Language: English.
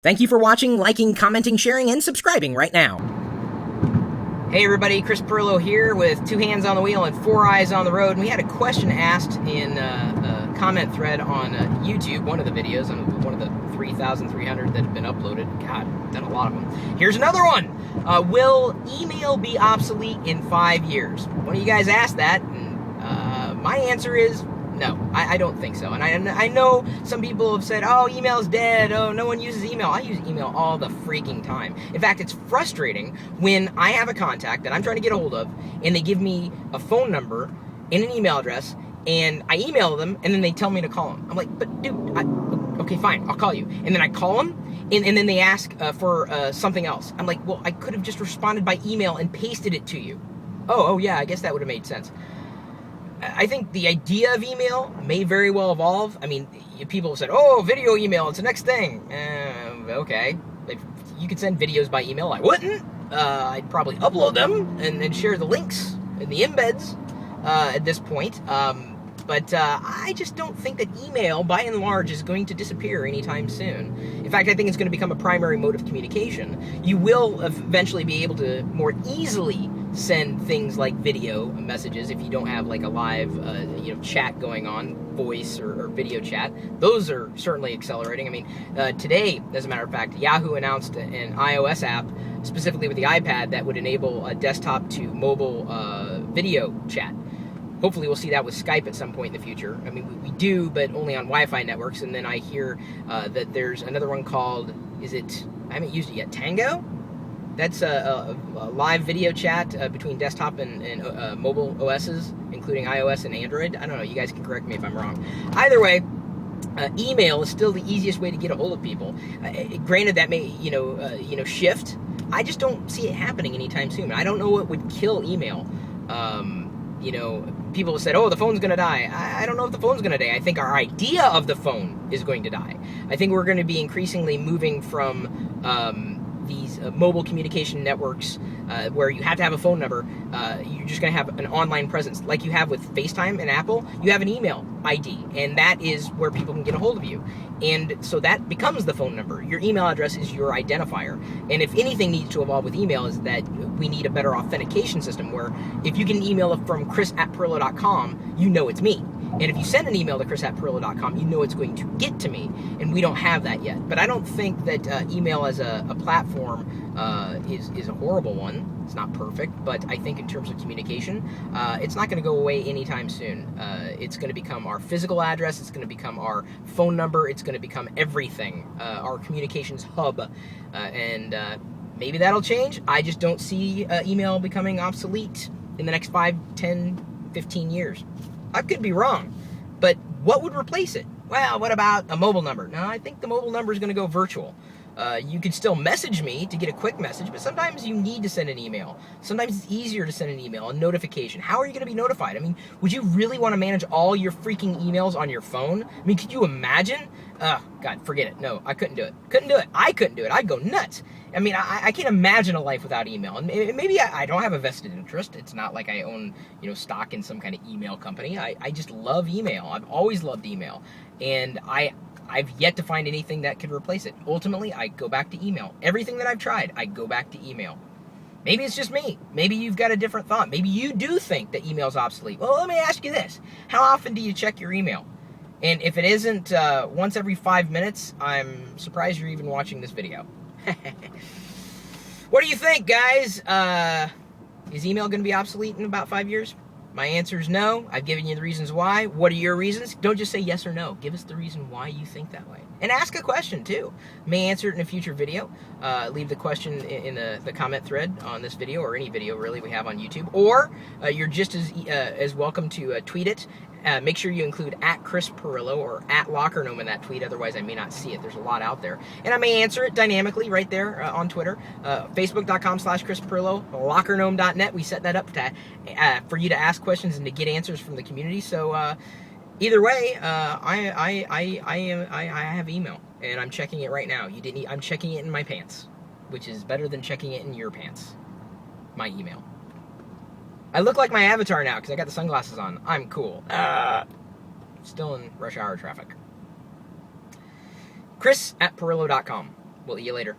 Thank you for watching, liking, commenting, sharing, and subscribing right now. Hey everybody, Chris Perillo here with 2 hands on the wheel and 4 eyes on the road. And we had a question asked in a comment thread on YouTube, one of the videos, one of the 3,300 that have been uploaded. God, I've done a lot of them. Here's another one. Will email be obsolete in 5 years? One of you guys asked that, and my answer is no, I don't think so. And I know some people have said, oh, email's dead, oh, no one uses email. I use email all the freaking time. In fact, it's frustrating when I have a contact that I'm trying to get a hold of, and they give me a phone number and an email address, and I email them, and then they tell me to call them. I'm like, but dude, okay, fine, I'll call you. And then I call them, and then they ask for something else. I'm like, well, I could have just responded by email and pasted it to you. Oh yeah, I guess that would have made sense. I think the idea of email may very well evolve. I mean, people have said, oh, video email, it's the next thing. Okay. If you could send videos by email, I wouldn't. I'd probably upload them and share the links and the embeds at this point. But I just don't think that email, by and large, is going to disappear anytime soon. In fact, I think it's going to become a primary mode of communication. You will eventually be able to more easily send things like video messages if you don't have like a live chat going on, voice or video chat. Those are certainly accelerating. I mean, today, as a matter of fact, Yahoo announced an iOS app specifically with the iPad that would enable a desktop to mobile video chat. Hopefully we'll see that with Skype at some point in the future. I mean, we do, but only on Wi-Fi networks. And then I hear that there's another one called, I haven't used it yet, Tango? That's a live video chat between desktop and mobile OSs, including iOS and Android. I don't know, you guys can correct me if I'm wrong. Either way, email is still the easiest way to get a hold of people. Granted, that may, shift. I just don't see it happening anytime soon. I don't know what would kill email. People have said, oh, the phone's going to die. I don't know if the phone's going to die. I think our idea of the phone is going to die. I think we're going to be increasingly moving from these mobile communication networks where you have to have a phone number. You're just going to have an online presence. Like you have with FaceTime and Apple, you have an email ID, and that is where people can get a hold of you. And so that becomes the phone number. Your email address is your identifier. And if anything needs to evolve with email is that we need a better authentication system where if you get an email from chris@perillo.com, you know it's me. And if you send an email to chris@perillo.com, you know it's going to get to me, and we don't have that yet. But I don't think that email as a platform is a horrible one. It's not perfect, but I think in terms of communication, it's not going to go away anytime soon. It's going to become our physical address, it's going to become our phone number, it's going to become everything, our communications hub, and maybe that'll change. I just don't see email becoming obsolete in the next 5, 10, 15 years. I could be wrong, but what would replace it? Well, what about a mobile number? No, I think the mobile number is going to go virtual. You can still message me to get a quick message, but sometimes you need to send an email. Sometimes it's easier to send an email, a notification. How are you going to be notified? I mean, would you really want to manage all your freaking emails on your phone? I mean, could you imagine? God, forget it. No, I couldn't do it. I couldn't do it. I'd go nuts. I mean, I can't imagine a life without email. And maybe I don't have a vested interest. It's not like I own, stock in some kind of email company. I just love email. I've always loved email. And I've yet to find anything that could replace it. Ultimately, I go back to email. Everything that I've tried, I go back to email. Maybe it's just me. Maybe you've got a different thought. Maybe you do think that email's obsolete. Well, let me ask you this. How often do you check your email? And if it isn't once every 5 minutes, I'm surprised you're even watching this video. What do you think, guys? Is email going to be obsolete in about 5 years? My answer is no. I've given you the reasons why. What are your reasons? Don't just say yes or no. Give us the reason why you think that way. And ask a question, too. May answer it in a future video. Leave the question in the comment thread on this video, or any video, really, we have on YouTube. Or you're just as welcome to tweet it. Make sure you include @ChrisPerillo or @LockerGnome in that tweet, otherwise I may not see it. There's a lot out there. And I may answer it dynamically right there on Twitter. Facebook.com/ChrisPerillo, LockerGnome.net. We set that up for you to ask questions and to get answers from the community. So either way, I have email, and I'm checking it right now. I'm checking it in my pants, which is better than checking it in your pants. My email. I look like my avatar now because I got the sunglasses on. I'm cool. Still in rush hour traffic. Chris@Perillo.com. We'll see you later.